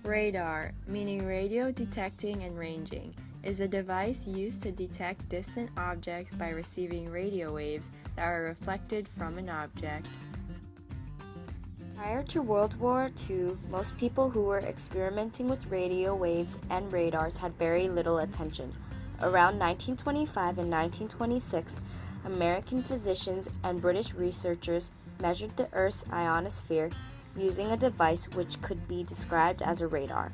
Radar, meaning radio detecting and ranging, is a device used to detect distant objects by receiving radio waves that are reflected from an object. Prior to World War II, most people who were experimenting with radio waves and radars had very little attention. Around 1925 and 1926, American physicians and British researchers measured the Earth's ionosphere using a device which could be described as a radar.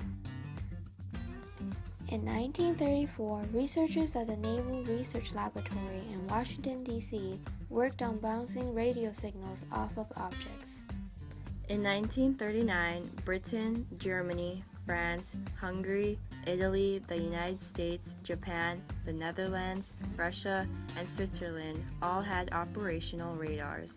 In 1934, researchers at the Naval Research Laboratory in Washington, D.C. worked on bouncing radio signals off of objects. In 1939, Britain, Germany, France, Hungary, Italy, the United States, Japan, the Netherlands, Russia, and Switzerland all had operational radars.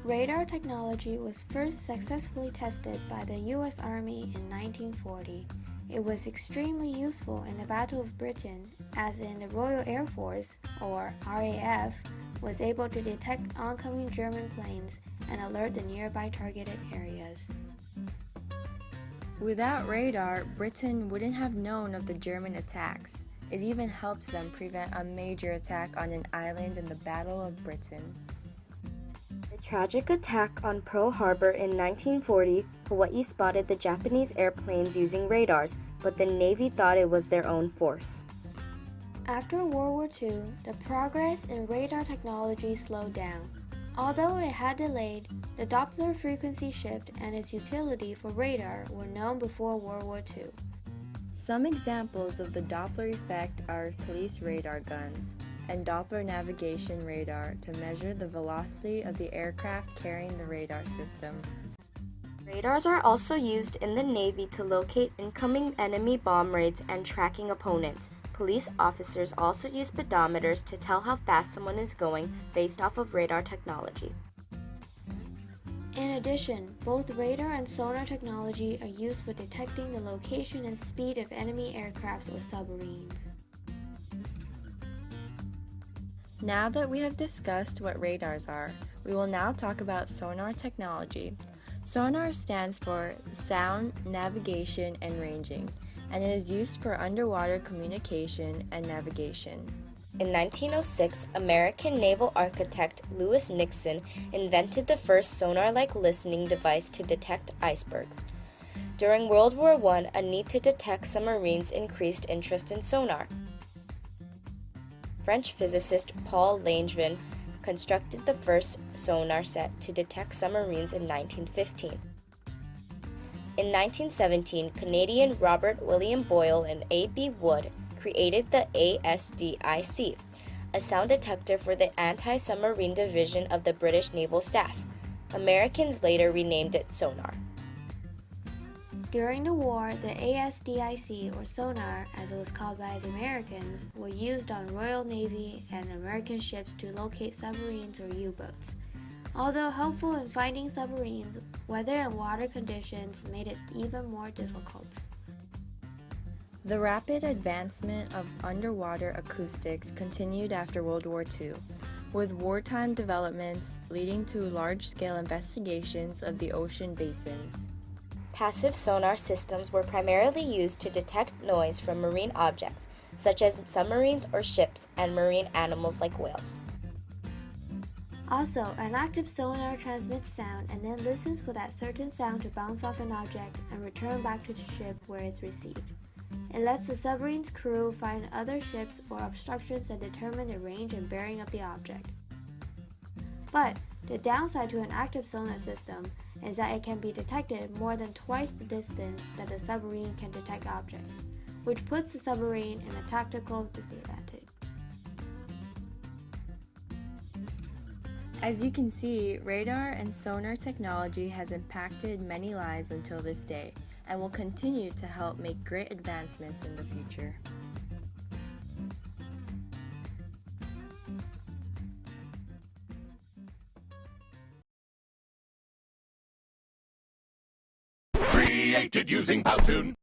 Radar technology was first successfully tested by the U.S. Army in 1940. It was extremely useful in the Battle of Britain, as in the Royal Air Force, or RAF, was able to detect oncoming German planes and alert the nearby targeted areas. Without radar, Britain wouldn't have known of the German attacks. It even helped them prevent a major attack on an island in the Battle of Britain. The tragic attack on Pearl Harbor in 1940, Hawaii spotted the Japanese airplanes using radars, but the Navy thought it was their own force. After World War II, the progress in radar technology slowed down. Although it had delayed, the Doppler frequency shift and its utility for radar were known before World War II. Some examples of the Doppler effect are police radar guns and Doppler navigation radar to measure the velocity of the aircraft carrying the radar system. Radars are also used in the Navy to locate incoming enemy bomb raids and tracking opponents. Police officers also use speedometers to tell how fast someone is going based off of radar technology. In addition, both radar and sonar technology are used for detecting the location and speed of enemy aircrafts or submarines. Now that we have discussed what radars are, we will now talk about sonar technology. Sonar stands for Sound, Navigation, and Ranging, and it is used for underwater communication and navigation. In 1906, American naval architect Lewis Nixon invented the first sonar-like listening device to detect icebergs. During World War I, a need to detect submarines increased interest in sonar. French physicist Paul Langevin constructed the first sonar set to detect submarines in 1915. In 1917, Canadian Robert William Boyle and A.B. Wood created the ASDIC, a sound detector for the anti-submarine division of the British Naval Staff. Americans later renamed it Sonar. During the war, the ASDIC, or sonar, as it was called by the Americans, were used on Royal Navy and American ships to locate submarines or U-boats. Although helpful in finding submarines, weather and water conditions made it even more difficult. The rapid advancement of underwater acoustics continued after World War II, with wartime developments leading to large-scale investigations of the ocean basins. Passive sonar systems were primarily used to detect noise from marine objects, such as submarines or ships, and marine animals like whales. Also, an active sonar transmits sound and then listens for that certain sound to bounce off an object and return back to the ship where it's received. It lets the submarine's crew find other ships or obstructions and determine the range and bearing of the object. But the downside to an active sonar system is that it can be detected more than twice the distance that the submarine can detect objects, which puts the submarine in a tactical disadvantage. As you can see, radar and sonar technology has impacted many lives until this day, and will continue to help make great advancements in the future. Created using Powtoon.